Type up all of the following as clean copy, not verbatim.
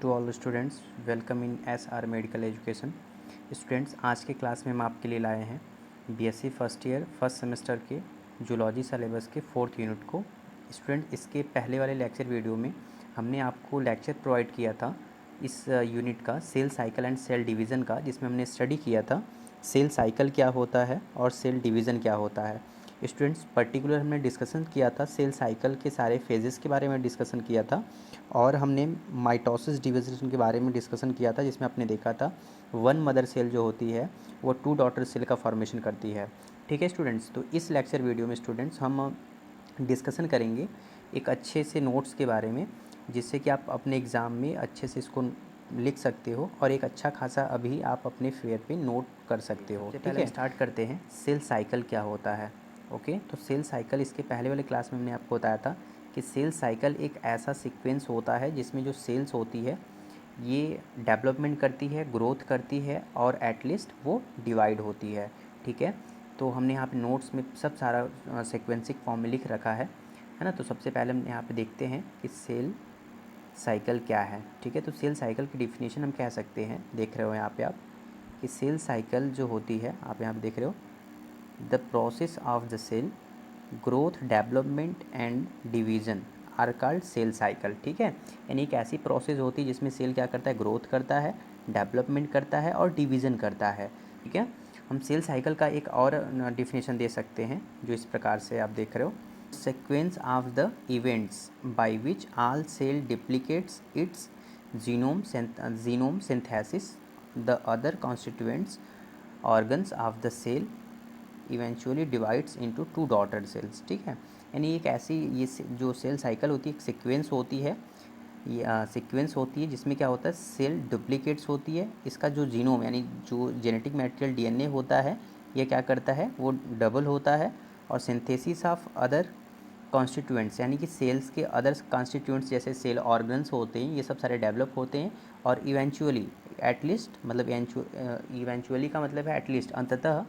To all students, welcome in SR medical education. Students, आज के class में हम आपके लिए लाए हैं BSc first year first semester के जूलॉजी सिलेबस के 4th यूनिट को। स्टूडेंट, इसके पहले वाले लेक्चर वीडियो में हमने आपको लेक्चर प्रोवाइड किया था इस यूनिट का, cell cycle and cell division का, जिसमें हमने स्टडी किया था सेल साइकिल क्या होता है और सेल डिवीज़न क्या होता है। स्टूडेंट्स, पर्टिकुलर हमने डिस्कशन किया था सेल साइकिल के सारे फेजेस के बारे में डिस्कशन किया था, और हमने माइटोसिस डिवीज़न के बारे में डिस्कशन किया था, जिसमें आपने देखा था वन मदर सेल जो होती है वो 2 डॉटर सेल का फॉर्मेशन करती है। ठीक है स्टूडेंट्स, तो इस लेक्चर वीडियो में स्टूडेंट्स हम डिस्कशन करेंगे एक अच्छे से नोट्स के बारे में, जिससे कि आप अपने एग्ज़ाम में अच्छे से इसको लिख सकते हो और एक अच्छा खासा अभी आप अपने फेयर पे नोट कर सकते हो। ठीक है, स्टार्ट करते हैं सेल साइकिल क्या होता है। ओके, तो सेल साइकिल इसके पहले वाले क्लास में हमने आपको बताया था कि सेल साइकिल एक ऐसा सीक्वेंस होता है जिसमें जो सेल्स होती है ये डेवलपमेंट करती है, ग्रोथ करती है और एटलीस्ट वो डिवाइड होती है। ठीक है, तो हमने यहाँ पे नोट्स में सब सारा सीक्वेंसिक फॉर्म में लिख रखा है ना। तो सबसे पहले हम यहाँ पे देखते हैं कि सेल साइकिल क्या है। ठीक है, तो सेल साइकिल की डिफिनीशन हम कह सकते हैं, देख रहे हो यहाँ पे आप कि सेल साइकिल जो होती है, आप यहाँ पे देख रहे हो, the process of the cell growth, development and division are called cell cycle. ठीक है, यानी एक ऐसी प्रोसेस होती है जिसमें सेल क्या करता है, ग्रोथ करता है, डेवलपमेंट करता है और डिवीज़न करता है। ठीक है, हम सेल साइकिल का एक और डिफिनेशन दे सकते हैं जो इस प्रकार से आप देख रहे हो, sequence of the events by which all cell duplicates its genome synthesis the other constituents organs of the cell eventually divides into 2 daughter cells। ठीक है, यानी एक ऐसी ये जो सेल साइकिल होती है एक सीक्वेंस होती है, ये सीक्वेंस होती है जिसमें क्या होता है, सेल डुप्लीकेट्स होती है, इसका जो जीनोम यानी जो जेनेटिक मटेरियल डीएनए होता है ये क्या करता है, वो डबल होता है, और सिंथेसिस ऑफ अदर कॉन्स्टिट्यूएंट्स यानी कि सेल्स के अदर कॉन्स्टिट्यूएंट्स जैसे सेल ऑर्गन्स होते हैं ये सब सारे डेवलप होते हैं, और इवेंचुअली एटलीस्ट मतलब इवेंचुअली का मतलब है एटलीस्ट, अंततः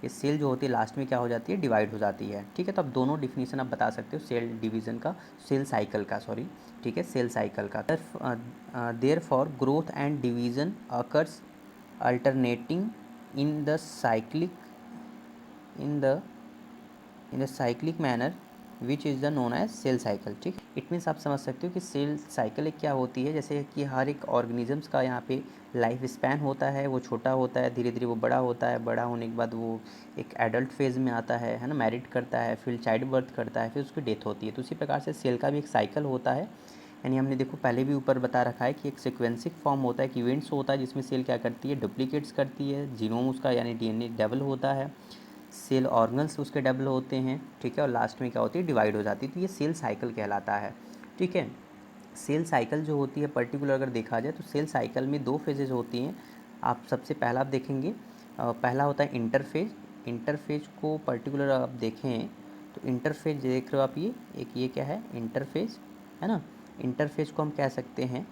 ये सेल जो होती है लास्ट में क्या हो जाती है, डिवाइड हो जाती है। ठीक है, तो अब दोनों डिफिनीशन आप बता सकते हो, सेल डिवीज़न का, सेल साइकिल का, सॉरी। ठीक है, सेल साइकिल का। Therefore growth and division occurs alternating in the cyclic in the cyclic manner which is the known as cell cycle. ठीक, इट मीन्स आप समझ सकते हो कि सेल साइकिल एक क्या होती है, जैसे कि हर एक ऑर्गेनिजम्स का यहाँ पे लाइफ स्पैन होता है, वो छोटा होता है, धीरे धीरे वो बड़ा होता है, बड़ा होने के बाद वो एक एडल्ट फेज़ में आता है ना, मैरिड करता है, फिर चाइल्ड बर्थ करता है, फिर उसकी डेथ होती है। तो उसी प्रकार से सेल का भी एक साइकिल होता है, यानी हमने देखो पहले भी ऊपर बता रखा है कि एक सिक्वेंसिक फॉर्म होता है, एक इवेंट्स होता है जिसमें सेल क्या करती है, डुप्लीकेट्स करती है, जीनोम उसका यानी डीएनए डबल होता है, सेल ऑर्गन्स उसके डबल होते हैं। ठीक है, और लास्ट में क्या होती है, डिवाइड हो जाती है। तो ये सेल साइकिल कहलाता है। ठीक है, सेल साइकिल जो होती है पर्टिकुलर अगर देखा जाए तो सेल साइकिल में 2 फेजेज़ होती हैं। आप सबसे पहला आप देखेंगे, पहला होता है इंटरफेज। इंटरफेज को पर्टिकुलर आप देखें तो इंटरफेज देख रहे हो आप, ये क्या है, इंटरफेज है ना। इंटरफेज को हम कह सकते हैं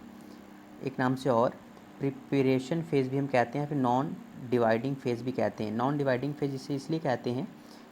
एक नाम से और प्रिपरेशन फेज़ भी हम कहते हैं, फिर नॉन डिवाइडिंग फेज़ भी कहते हैं। नॉन डिवाइडिंग फेज़ इसे इसलिए कहते हैं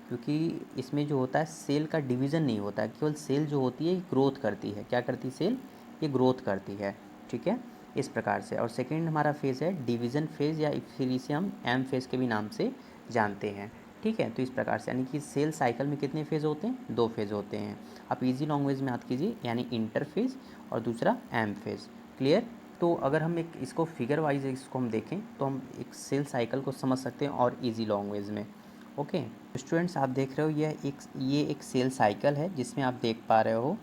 क्योंकि इसमें जो होता है सेल का डिवीज़न नहीं होता है, केवल सेल जो होती है ये ग्रोथ करती है। क्या करती है सेल, ये ग्रोथ करती है। ठीक है, इस प्रकार से। और सेकेंड हमारा फेज़ है डिवीज़न फेज़, या फिर इसे हम एम फेज़ के भी नाम से जानते हैं। ठीक है, तो इस प्रकार से यानी कि सेल साइकिल में कितने फेज़ होते हैं, 2 फेज़ होते हैं। आप इजी लैंग्वेज में याद कीजिए, यानी इंटर फेज़ और दूसरा एम फेज़। क्लियर। तो अगर हम एक इसको फिगर वाइज इसको हम देखें तो हम एक सेल साइकिल को समझ सकते हैं और इजी लैंग्वेज में। ओके स्टूडेंट्स, आप देख रहे हो ये एक सेल साइकिल है जिसमें आप देख पा रहे हो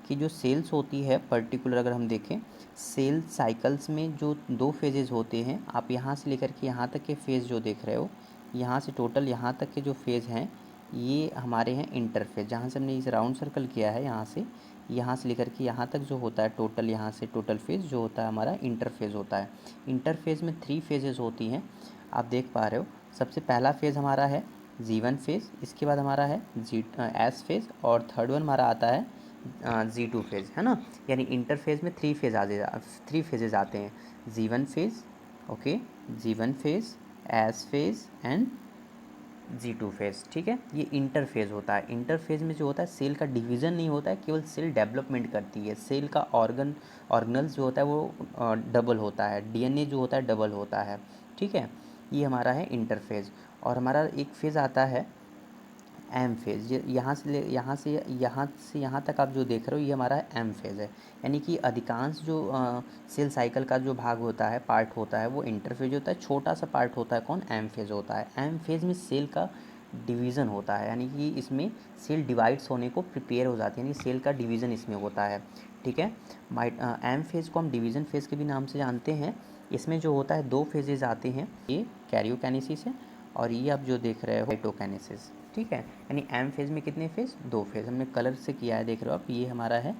कि जो सेल्स होती है पर्टिकुलर अगर हम देखें, सेल साइकिल्स में जो 2 फेजेज़ होते हैं, आप यहाँ से लेकर के यहाँ तक के फेज़ जो देख रहे हो, यहाँ से टोटल यहाँ तक के जो फेज़ हैं ये हमारे हैं इंटरफेज। जहाँ से हमने इस राउंड सर्कल किया है यहाँ से लेकर के यहाँ तक जो होता है टोटल, यहाँ से टोटल फेज़ जो होता है हमारा इंटरफेज़ होता है। इंटरफेज़ में 3 फेजेज़ होती हैं, आप देख पा रहे हो। सबसे पहला फेज़ हमारा है G1 फेज़, इसके बाद हमारा है S फेज़, और थर्ड वन हमारा आता है G2 फेज़, है ना। यानी इंटरफेज़ में 3 फेजेज़ आते हैं, G1 phase, okay, G1 phase, S phase and G2 phase, ठीक है। ये इंटरफेज़ होता है। इंटरफेज़ में जो होता है सेल का डिवीज़न नहीं होता है, केवल सेल डेवलपमेंट करती है। सेल का ऑर्गेनल्स जो होता है वो डबल होता है, डीएनए जो होता है डबल होता है, ठीक है। ये हमारा है इंटरफेज़। और हमारा एक फेज़ आता है एम फेज़। ये यहाँ तक आप जो देख रहे हो ये हमारा एम फेज़ है। यानी कि अधिकांश जो सेल साइकिल का जो भाग होता है, पार्ट होता है, वो इंटरफेज़ होता है। छोटा सा पार्ट होता है कौन, एम फेज़ होता है। एम फेज़ में सेल का डिवीज़न होता है, यानी कि इसमें सेल डिवाइड्स होने को प्रिपेयर हो जाती है, यानी सेल का डिवीज़न इसमें होता है, ठीक है। एम फेज़ को हम डिवीज़न फेज़ के भी नाम से जानते हैं। इसमें जो होता है 2 फेजेज़ आते हैं, ये कैरियोकाइनेसिस है और ये आप जो देख रहे हो साइटोकाइनेसिस, ठीक है। यानी एम फेज़ में कितने फेज़, 2 फेज़। हमने कलर से किया है, देख रहे हो आप, ये हमारा है,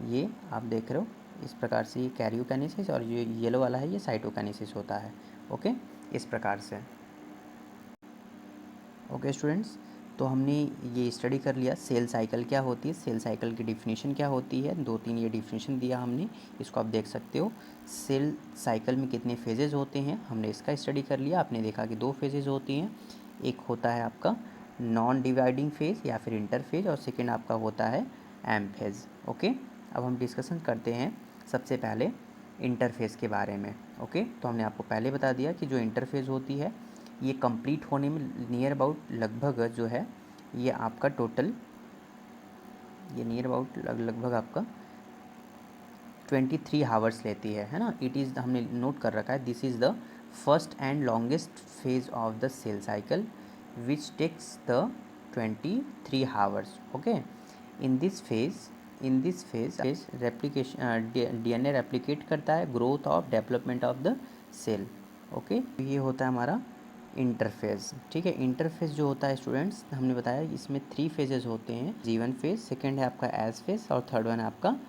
ये आप देख रहे हो इस प्रकार से, ये कैरियोकाइनेसिस और ये येलो वाला है ये साइटोकाइनेसिस होता है, ओके, इस प्रकार से। ओके स्टूडेंट्स, तो हमने ये स्टडी कर लिया सेल साइकिल क्या होती है, सेल साइकिल की डिफिनीशन क्या होती है। 2-3 ये डिफिनीशन दिया हमने, इसको आप देख सकते हो। सेल साइकिल में कितने फेजेज़ होते हैं हमने इसका स्टडी कर लिया। आपने देखा कि 2 फेजेज़ होती हैं, एक होता है आपका नॉन डिवाइडिंग फेज़ या फिर इंटरफेज, और सेकेंड आपका होता है एम फेज़, ओके। अब हम डिस्कशन करते हैं सबसे पहले इंटरफेज़ के बारे में, ओके। तो हमने आपको पहले बता दिया कि जो इंटरफेज़ होती है ये कंप्लीट होने में नियर अबाउट लगभग जो है ये आपका टोटल, ये नियर अबाउट लगभग आपका 23 हावर्स लेती है ना। इट इज़, हमने नोट कर रखा है, this is the first and longest phase of the cell cycle which takes the 23 hours, okay. In this phase replication, DNA replicate करता है, growth of development of the cell, okay. ये होता है हमारा इंटरफेज़, ठीक है। इंटरफेज़ जो होता है स्टूडेंट्स, हमने बताया इसमें 3 फेजेज़ होते हैं, G1 फेज़, सेकेंड है आपका एस फेज़ और थर्ड वन है आपका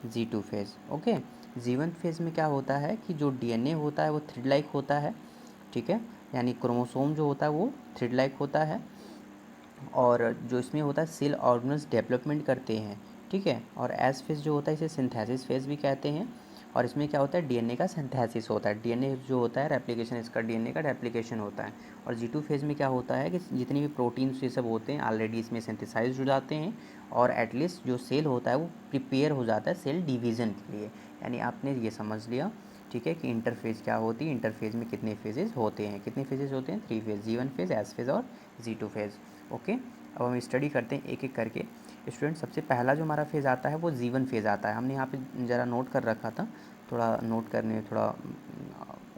G2 phase, okay. G1 phase में क्या होता है कि जो डीएनए होता है वो थ्रेड लाइक होता है, ठीक है। यानी क्रोमोसोम जो होता है वो थ्रेड लाइक होता है, और जो इसमें होता है सेल ऑर्गेनल्स डेवलपमेंट करते हैं, ठीक है। और एस फेज़ जो होता है इसे सिंथेसिस फेज़ भी कहते हैं, और इसमें क्या होता है डीएनए का सिंथेसिस होता है, डीएनए जो होता है रेप्लिकेशन, इसका डीएनए का रेप्लिकेशन होता है। और G2 फेज़ में क्या होता है कि जितने भी प्रोटीन्स ये सब होते हैं ऑलरेडी इसमें सिंथेसाइज हो जाते हैं, और एटलीस्ट जो सेल होता है वो प्रिपेयर हो जाता है सेल डिवीज़न के लिए। यानी आपने ये समझ लिया, ठीक है, कि इंटरफेज़ क्या होती है, इंटरफेज़ में कितने फेजेज़ होते हैं, कितने फेजेज़ होते हैं, 3 phase, G1 phase, S phase और G2 फेज़, ओके। अब हम स्टडी करते हैं एक एक करके। स्टूडेंट सबसे पहला जो हमारा फेज़ आता है वो G1 फेज़ आता है। हमने यहाँ पे ज़रा नोट कर रखा था, थोड़ा नोट करने में थोड़ा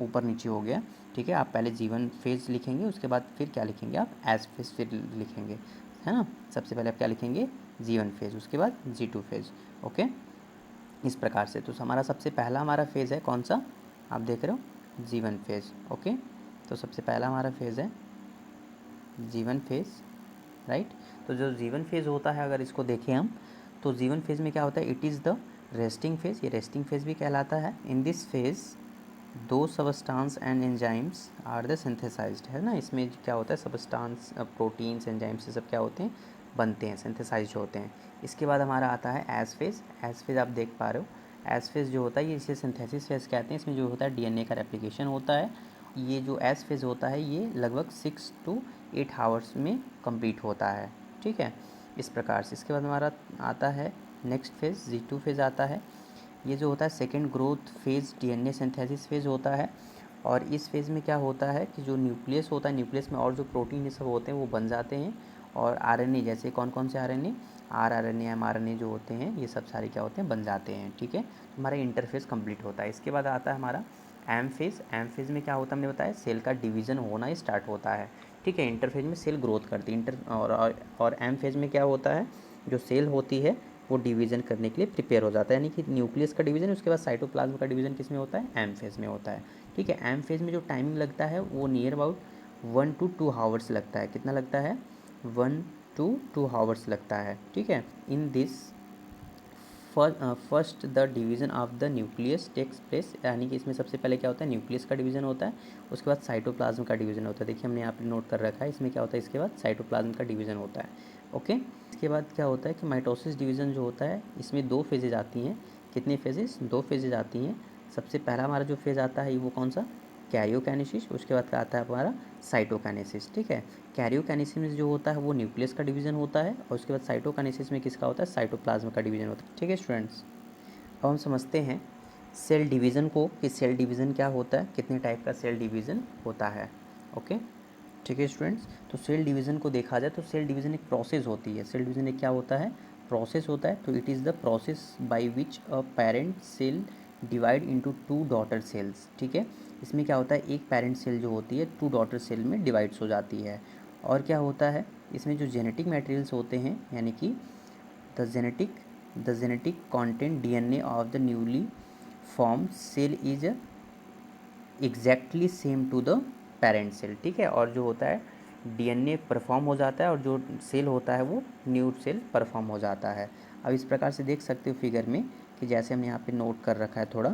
ऊपर नीचे हो गया, ठीक है। आप पहले G1 फेज़ लिखेंगे, उसके बाद फिर क्या लिखेंगे आप, एस फेज़ फिर लिखेंगे, है ना। सबसे पहले आप क्या लिखेंगे, G1 फेज़, उसके बाद G2 फेज़, ओके, इस प्रकार से। तो हमारा सबसे पहला हमारा फेज़ है कौन सा, आप देख रहे हो G1 फेज़, ओके। तो सबसे पहला हमारा फेज़ है G1 फेज़, राइट। तो जो G1 फेज़ होता है अगर इसको देखें हम, तो G1 फेज़ में क्या होता है, it is the resting phase, ये रेस्टिंग फेज़ भी कहलाता है। इन दिस फेज़ दो substance and enzymes are the synthesized, है ना। इसमें क्या होता है सबस्टांस, प्रोटीन्स, एंजाइम्स ये सब क्या होते हैं, बनते हैं, सिंथेसाइज होते हैं। इसके बाद हमारा आता है एस फेज़। एस फेज़ आप देख पा रहे हो, एस फेज़ जो होता है ये इसे सिंथेसिस फेज़ कहते हैं। इसमें जो होता है डीएनए का रेप्लिकेशन होता है। ये जो एस फेज़ होता है ये लगभग 6 to 8 आवर्स में कंप्लीट होता है, ठीक है, इस प्रकार से। इसके बाद हमारा आता है नेक्स्ट फेज़, G2 फेज़ आता है। ये जो होता है second growth phase, DNA synthesis phase होता है। और इस फेज़ में क्या होता है कि जो न्यूक्लियस होता है, न्यूक्लियस में और जो प्रोटीन ये सब होते हैं वो बन जाते हैं, और आरएनए, जैसे कौन कौन से आरएनए, आरआरएनए, एमआरएनए जो होते हैं ये सब सारे क्या होते हैं, बन जाते हैं, ठीक है। तो हमारा इंटरफेस कंप्लीट होता है। इसके बाद आता है हमारा एम फेज़। एम फेज़ में क्या होता है हमने बताया, सेल का डिवीज़न होना स्टार्ट होता है, ठीक है। इंटरफेज में सेल ग्रोथ करती है, और एम फेज़ में क्या होता है, जो सेल होती है वो डिवीज़न करने के लिए प्रिपेयर हो जाता है, यानी कि न्यूक्लियस का डिवीज़न, उसके बाद साइटोप्लाज्म का डिवीज़न किस में होता है, एम फेज़ में होता है, ठीक है। एम फेज़ में जो टाइमिंग लगता है वो नियर अबाउट 1 to 2 आवर्स लगता है। कितना लगता है, 1 to 2 आवर्स लगता है, ठीक है। In this first the division of the nucleus takes place, यानी कि इसमें सबसे पहले क्या होता है, न्यूक्लियस का डिवीज़न होता है, उसके बाद साइटोप्लाज्म का डिवीज़न होता है। देखिए हमने यहाँ पे नोट कर रखा है, इसमें क्या होता है, इसके बाद साइटोप्लाज्म का डिवीज़न होता है, ओके। इसके बाद क्या होता है कि माइटोसिस डिवीज़न जो होता है इसमें 2 फेजेज आती हैं। कितने फेजेस, 2 फेजेज आती हैं। सबसे पहला हमारा जो फेज़ आता है वो कौन सा, कैरियोकाइनेसिस, उसके बाद आता है हमारा साइटोकाइनेसिस। ठीक है, कैरियोकाइनेसिस में जो होता है वो न्यूक्लियस का डिवीज़न होता है, और उसके बाद साइटोकाइनेसिस में किसका होता है, साइटोप्लाज्म का डिवीज़न होता है। ठीक है स्टूडेंट्स, अब हम समझते हैं सेल डिवीज़न को, कि सेल डिवीज़न क्या होता है, कितने टाइप का सेल डिवीज़न होता है। ओके, ठीक है स्टूडेंट्स, तो सेल डिवीज़न को देखा जाए तो सेल डिवीज़न एक प्रोसेस होती है। सेल डिवीज़न एक क्या होता है, प्रोसेस होता है। तो it is the process by which a parent cell divide into two daughter cells. ठीक है, इसमें क्या होता है, एक पेरेंट सेल जो होती है टू डॉटर सेल में डिवाइड्स हो जाती है। और क्या होता है, इसमें जो जेनेटिक मटेरियल्स होते हैं, यानी कि the genetic content DNA of the newly form cell is exactly same to the parent cell. ठीक है, और जो होता है डीएनए परफॉर्म हो जाता है, और जो सेल होता है वो न्यू सेल परफॉर्म हो जाता है। अब इस प्रकार से देख सकते हो फिगर में, कि जैसे हमने यहाँ पे नोट कर रखा है थोड़ा,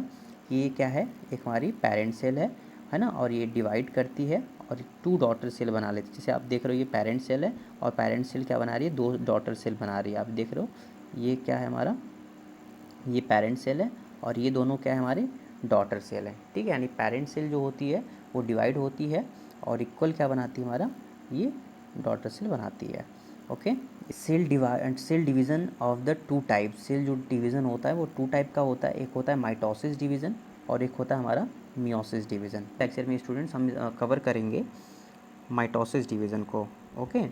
कि ये क्या है, एक हमारी पेरेंट सेल है ना, और ये डिवाइड करती है और टू डॉटर सेल बना लेती है। जैसे आप देख रहे हो ये पेरेंट सेल है, और पेरेंट सेल क्या बना रही है, दो डॉटर सेल बना रही है। आप देख रहे हो ये क्या है हमारा, ये पेरेंट सेल है, और ये दोनों क्या है, हमारे डॉटर सेल है। ठीक है, यानी पेरेंट सेल जो होती है वो डिवाइड होती है, और इक्वल क्या बनाती है हमारा, ये डॉटर सेल बनाती है। Okay, cell division of the two type, cell जो डिवीज़न होता है वो टू टाइप का होता है। एक होता है माइटोसिस डिवीज़न, और एक होता है हमारा मियोसिस डिवीज़न। लेक्चर में स्टूडेंट्स हम कवर करेंगे माइटोसिस डिवीज़न को। ओके,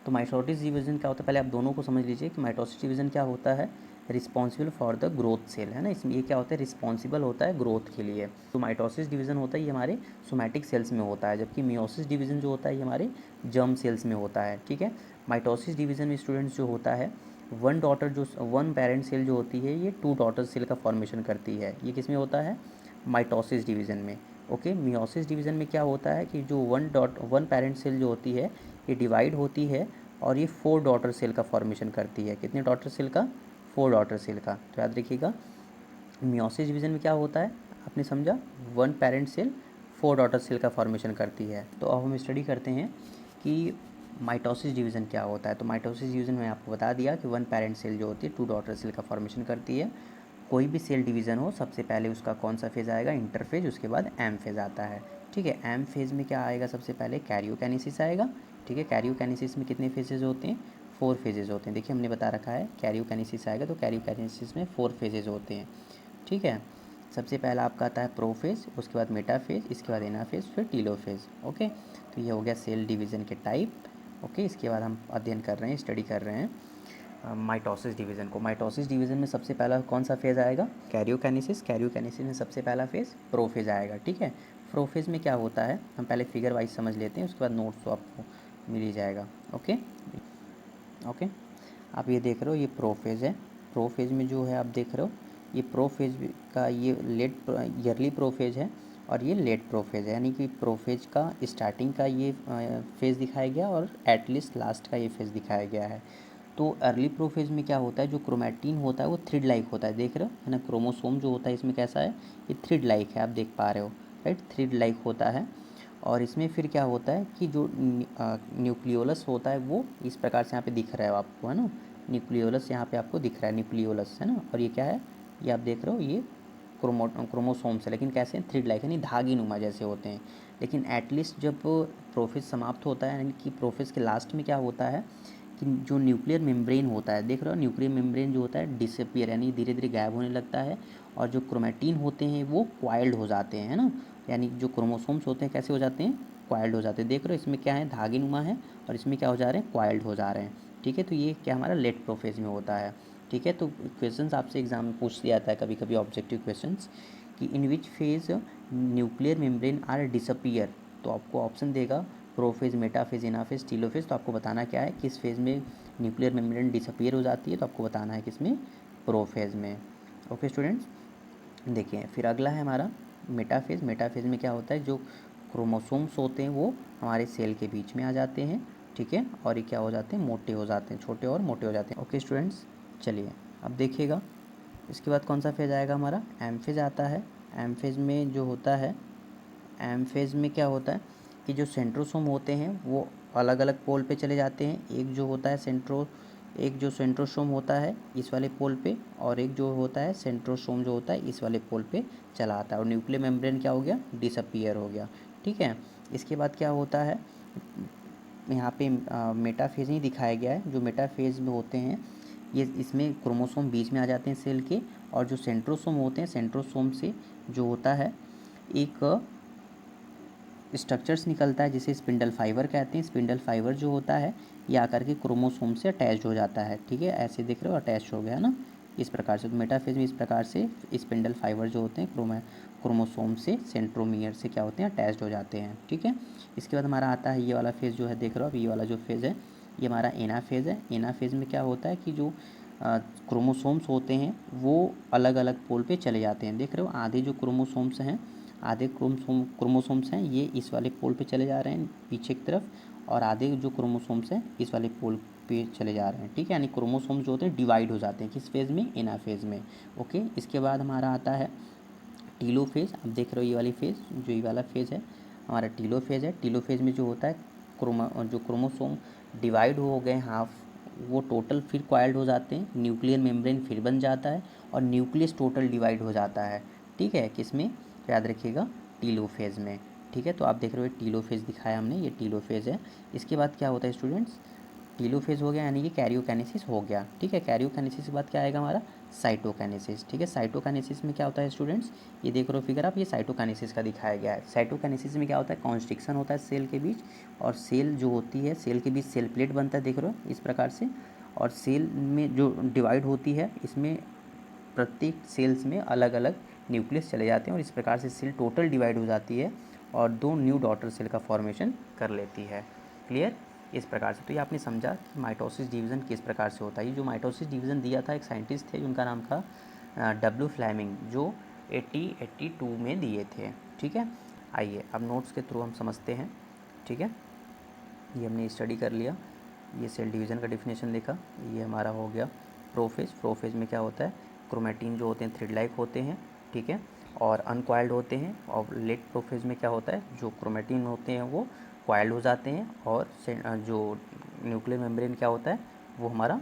तो माइटोसिस डिवीज़न क्या होता है, पहले आप दोनों को समझ लीजिए कि माइटोसिस डिवीज़न क्या होता है, responsible for the growth cell, है ना। इसमें ये क्या होता है, रिस्पॉन्सिबल होता है ग्रोथ के लिए। तो माइटोसिस डिवीज़न होता है ये हमारे सोमैटिक सेल्स में होता है, जबकि मियोसिस डिवीज़न जो होता है ये हमारे जर्म सेल्स में होता है। ठीक है, माइटोसिस डिवीज़न में स्टूडेंट्स जो होता है, वन पेरेंट सेल जो होती है ये टू डॉटर सेल का फॉर्मेशन करती है। ये किस में होता है, माइटोसिस डिवीज़न में। ओके, मियोसिस डिवीज़न में क्या होता है कि जो वन पेरेंट सेल जो होती है ये डिवाइड होती है, और ये फोर डॉटर सेल का फॉर्मेशन करती है। कितने डॉटर सेल का, फोर डॉटर सेल का। तो याद रखिएगा, मियोसिस डिवीज़न में क्या होता है, आपने समझा, one parent cell four daughter cell का फॉर्मेशन करती है। तो अब हम स्टडी करते हैं कि माइटोसिस डिवीज़न क्या होता है। तो माइटोसिस डिवीज़न में आपको बता दिया कि वन पेरेंट सेल जो होती है टू डॉटर सेल का फॉर्मेशन करती है। कोई भी सेल डिवीज़न हो, सबसे पहले उसका कौन सा फेज़ आएगा, इंटरफेज, उसके बाद एम फेज़ आता है। ठीक है, एम फेज़ में क्या आएगा, सबसे पहले कैरियोकाइनेसिस आएगा। ठीक है, कैरियोकाइनेसिस में कितने फेजेज़ होते हैं, फोर फेजेज़ होते हैं। देखिए हमने बता रखा है कैरियोकाइनेसिस आएगा, तो कैरियोकाइनेसिस में फोर फेजेज़ होते हैं। ठीक है, सबसे पहला आपका आता है प्रोफेज, उसके बाद मेटाफेज, इसके बाद एनाफेज, फिर टीलोफेज। ओके, तो ये हो गया सेल डिवीज़न के टाइप। ओके, इसके बाद हम अध्ययन कर रहे हैं, स्टडी कर रहे हैं माइटोसिस डिवीज़न को। माइटोसिस डिवीज़न में सबसे पहला कौन सा फेज़ आएगा, कैरियोकाइनेसिस। कैरियोकाइनेसिस में सबसे पहला फेज़ प्रोफेज आएगा। ठीक है, प्रोफेज में क्या होता है, हम पहले फिगर वाइज समझ लेते हैं, उसके बाद नोट्स तो आपको मिल ही जाएगा। ओके ओके, आप ये देख रहे हो ये प्रोफेज है। प्रोफेज में जो है आप देख रहे हो, ये प्रोफेज का ये ईयरली प्रोफेज है, और ये लेट प्रोफेज है। यानी कि प्रोफेज का स्टार्टिंग का ये फेज़ दिखाया गया, और एटलीस्ट लास्ट का ये फेज़ दिखाया गया है। तो अर्ली प्रोफेज में क्या होता है, जो क्रोमैटिन होता है वो थ्रिड लाइक होता है, देख रहे हो, है ना। क्रोमोसोम जो होता है इसमें कैसा है, ये थ्रिड लाइक है, आप देख पा रहे हो, राइट, थ्रिड लाइक होता है। और इसमें फिर क्या होता है कि जो न्यूक्लियोलस होता है वो इस प्रकार से यहाँ पे दिख रहा है आपको, है ना। न्यूक्लियोलस यहाँ पे आपको दिख रहा है, न्यूक्लियोलस, है ना। और ये क्या है, ये आप देख रहे हो, ये क्रोमोसोम्स है, लेकिन कैसे थ्रिड लाइक, यानी धागी नुमा जैसे होते हैं। लेकिन एटलीस्ट जब प्रोफेज समाप्त होता है, यानी कि प्रोफेज के लास्ट में क्या होता है कि जो न्यूक्लियर मेम्ब्रेन होता है, देख रहे हो, न्यूक्लियर मेम्ब्रेन जो होता है डिसअपियर, यानी धीरे धीरे गायब होने लगता है, और जो क्रोमैटिन होते हैं वो क्वाइल्ड हो जाते हैं, है ना। यानी जो क्रोमोसोम्स होते हैं कैसे हो जाते हैं, क्वाइल्ड हो जाते हैं। देख रहे हो इसमें क्या है, धागे नुमा है, और इसमें क्या हो जा रहे हैं, क्वाइल्ड हो जा रहे हैं। ठीक है, तो ये क्या हमारा लेट प्रोफेज में होता है। ठीक है, तो क्वेश्चंस आपसे एग्जाम में पूछ लिया जाता है कभी कभी, ऑब्जेक्टिव क्वेश्चंस, कि in which phase nuclear membrane are disappear. तो आपको ऑप्शन देगा प्रोफेज, मेटाफेज, एनाफेज, टीलोफेज। तो आपको बताना क्या है, किस फेज़ में न्यूक्लियर मेम्ब्रेन डिसअपियर हो जाती है, तो आपको बताना है किसमें, प्रोफेज में। ओके स्टूडेंट्स, देखिए फिर अगला है हमारा मेटाफेज। मेटाफेज में क्या होता है, जो क्रोमोसोम्स होते हैं वो हमारे सेल के बीच में आ जाते हैं। ठीक है, और ये क्या हो जाते हैं, मोटे हो जाते हैं, छोटे और मोटे हो जाते हैं। ओके स्टूडेंट्स, चलिए अब देखिएगा, इसके बाद कौन सा फेज़ आएगा हमारा, एम फेज़ आता है। एम फेज़ में जो होता है, एम फेज़ में क्या होता है कि जो सेंट्रोसोम होते हैं वो अलग अलग पोल पे चले जाते हैं। एक जो होता है एक जो सेंट्रोसोम होता है इस वाले पोल पे, और एक जो होता है सेंट्रोसोम जो होता है इस वाले पोल पे चला आता है, और न्यूक्लियर मेम्ब्रेन क्या हो गया, डिसअपीयर हो गया। ठीक है, इसके बाद क्या होता है, यहाँ पे मेटाफेज ही दिखाया गया है। जो मेटाफेज में होते हैं ये, इसमें क्रोमोसोम बीच में आ जाते हैं सेल के, और जो सेंट्रोसोम होते हैं, सेंट्रोसोम से जो होता है एक स्ट्रक्चर्स निकलता है जिसे स्पिंडल फाइबर कहते हैं। स्पिंडल फाइबर जो होता है ये आकर के क्रोमोसोम से अटैच हो जाता है। ठीक है, ऐसे देख रहे हो अटैच हो गया है ना, इस प्रकार से। तो मेटाफेज में इस प्रकार से स्पिंडल फाइबर जो होते हैं क्रोमोसोम से सेंट्रोमियर से क्या होते हैं, अटैच्ड हो जाते हैं। ठीक है, इसके बाद हमारा आता है ये वाला फेज़ जो है, देख रहे हो अब ये वाला जो फेज़ है ये हमारा एनाफेज़ है। एनाफेज़ में क्या होता है कि जो क्रोमोसोम्स होते हैं वो अलग अलग पोल पे चले जाते हैं। देख रहे हो आधे जो क्रोमोसोम्स हैं, आधे क्रोमोसोम्स हैं ये इस वाले पोल पे चले जा रहे हैं पीछे की तरफ, और आधे जो क्रोमोसोम्स हैं इस वाले पोल पे चले जा रहे हैं। ठीक है, यानी क्रोमोसोम्स जो होते हैं डिवाइड हो जाते हैं किस फेज़ में, एनाफेज़ में। ओके, इसके बाद हमारा आता है टीलोफेज़। अब देख रहे हो ये वाली फेज़, जो ये वाला फेज़ है हमारा टीलोफेज़ है। टीलोफेज़ में जो होता है जो क्रोमोसोम डिवाइड हो गए हाफ, वो टोटल फिर कॉइल्ड हो जाते हैं, न्यूक्लियर मेम्ब्रेन फिर बन जाता है, और न्यूक्लियस टोटल डिवाइड हो जाता है। ठीक है, किसमें, याद रखिएगा, टीलोफेज़ में। ठीक है, तो आप देख रहे हो टीलोफेज़ दिखाया हमने, ये टीलोफेज़ है। इसके बाद क्या होता है स्टूडेंट्स, टीलोफेज़ हो गया यानी कि कैरियोकाइनेसिस हो गया। ठीक है, कैरियोकाइनेसिस के बाद क्या आएगा हमारा, साइटोकाइनेसिस। ठीक है, साइटोकाइनेसिस में क्या होता है स्टूडेंट्स, ये देख रहे हो फिगर आप, ये साइटोकाइनेसिस का दिखाया गया है। साइटोकाइनेसिस में क्या होता है, कॉन्स्ट्रिक्शन होता है सेल के बीच, और सेल जो होती है सेल के बीच सेल प्लेट बनता है, देख रहे हो इस प्रकार से। और सेल में जो डिवाइड होती है इसमें प्रत्येक सेल्स में अलग अलग न्यूक्लियस चले जाते हैं, और इस प्रकार से सेल टोटल डिवाइड हो जाती है और दो न्यू डॉटर सेल का फॉर्मेशन कर लेती है। क्लियर, इस प्रकार से। तो ये आपने समझा कि माइटोसिस डिवीज़न किस प्रकार से होता है। ये जो माइटोसिस डिवीज़न दिया था एक साइंटिस्ट थे जिनका नाम था डब्ल्यू फ्लेमिंग, जो 1882 में दिए थे। ठीक है, आइए अब नोट्स के थ्रू हम समझते हैं। ठीक है, ये हमने स्टडी कर लिया, ये सेल डिवीज़न का डिफिनेशन देखा, ये हमारा हो गया प्रोफेज। प्रोफेज में क्या होता है, क्रोमेटिन जो होते हैं थ्रेड लाइक होते हैं। ठीक है, और अनकॉइल्ड होते हैं। और लेट प्रोफेज में क्या होता है, जो क्रोमेटिन होते हैं वो कॉइल्ड हो जाते हैं, और जो न्यूक्लियर मेम्ब्रेन क्या होता है वो हमारा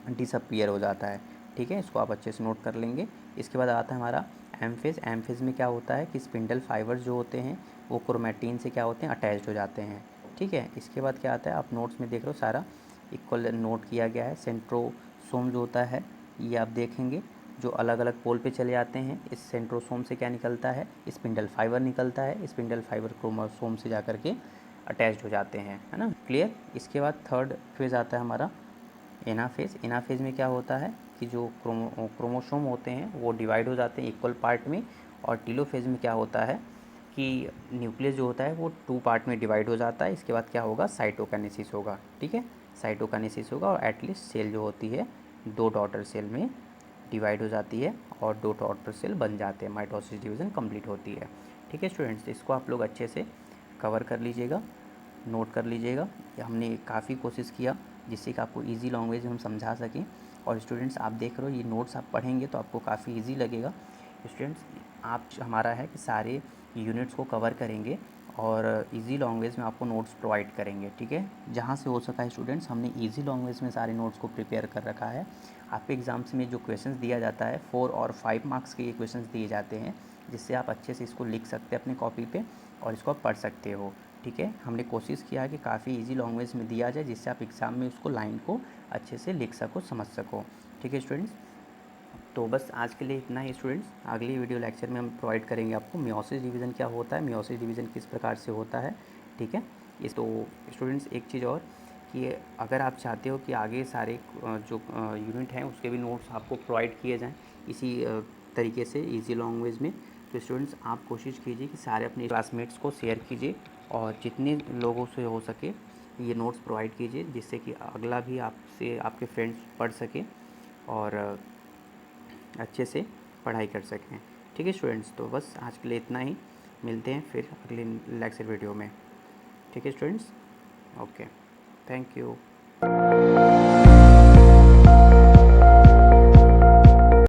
डिसअपीयर हो जाता है। ठीक है, इसको आप अच्छे से नोट कर लेंगे। इसके बाद आता है हमारा एमफेज। एमफेज में क्या होता है कि स्पिंडल फाइबर्स जो होते हैं वो क्रोमेटिन से क्या होते हैं, अटैच्ड हो जाते हैं। ठीक है, इसके बाद क्या आता है, आप नोट्स में देख रहे हो सारा इक्वल नोट किया गया है। सेंट्रोसोम जो होता है ये आप देखेंगे जो अलग अलग पोल पे चले जाते हैं। इस सेंट्रोसोम से क्या निकलता है, स्पिंडल फाइबर निकलता है। स्पिंडल फाइबर क्रोमोसोम से जा कर के अटैच्ड हो जाते हैं, है ना, क्लियर। इसके बाद थर्ड फेज़ आता है हमारा एनाफेज। एनाफेज में क्या होता है कि जो क्रोमोसोम होते हैं वो डिवाइड हो जाते हैं इक्वल पार्ट में। और टीलोफेज में क्या होता है कि न्यूक्लियस जो होता है वो 2 पार्ट में डिवाइड हो जाता है। इसके बाद क्या होगा, साइटोकाइनेसिस होगा। ठीक है, साइटोकाइनेसिस होगा, और एटलीस्ट सेल जो होती है 2 डॉटर सेल में डिवाइड हो जाती है और 2 डॉटर सेल बन जाते हैं, माइटोसिस डिवीज़न कंप्लीट होती है। ठीक है स्टूडेंट्स, इसको आप लोग अच्छे से कवर कर लीजिएगा, नोट कर लीजिएगा। हमने काफ़ी कोशिश किया जिससे कि आपको इजी लैंग्वेज में हम समझा सकें। और स्टूडेंट्स आप देख रहे हो ये नोट्स आप पढ़ेंगे तो आपको काफ़ी इजी लगेगा। स्टूडेंट्स आप हमारा है कि सारे यूनिट्स को कवर करेंगे और इजी लैंग्वेज में आपको नोट्स प्रोवाइड करेंगे। ठीक है, जहाँ से हो सका है स्टूडेंट्स हमने इजी लैंग्वेज में सारे नोट्स को प्रिपेयर कर रखा है। आपके एग्ज़ाम्स में जो क्वेश्चंस दिया जाता है 4 और 5 मार्क्स के ये क्वेश्चंस दिए जाते हैं, जिससे आप अच्छे से इसको लिख सकते हैं अपनी कॉपी पे और इसको आप पढ़ सकते हो। ठीक है, हमने कोशिश किया है कि काफ़ी इजी लैंग्वेज में दिया जाए जिससे आप एग्ज़ाम में उसको लाइन को अच्छे से लिख सको, समझ सको। ठीक है स्टूडेंट्स, तो बस आज के लिए इतना ही स्टूडेंट्स। अगली वीडियो लेक्चर में हम प्रोवाइड करेंगे आपको मियोसिस डिवीज़न क्या होता है, मियोसिस डिवीज़न किस प्रकार से होता है। ठीक है, इस तो स्टूडेंट्स एक चीज़ और कि अगर आप चाहते हो कि आगे सारे जो यूनिट हैं उसके भी नोट्स आपको प्रोवाइड किए जाएँ इसी तरीके से इजी लैंग्वेज में, तो स्टूडेंट्स आप कोशिश कीजिए कि सारे अपने क्लासमेट्स को शेयर कीजिए और जितने लोगों से हो सके ये नोट्स प्रोवाइड कीजिए, जिससे कि अगला भी आपसे आपके फ्रेंड्स पढ़ सकें और अच्छे से पढ़ाई कर सकें। ठीक है स्टूडेंट्स, तो बस आज के लिए इतना ही, मिलते हैं फिर अगले लेक्चर वीडियो में। ठीक है स्टूडेंट्स, ओके, थैंक यू।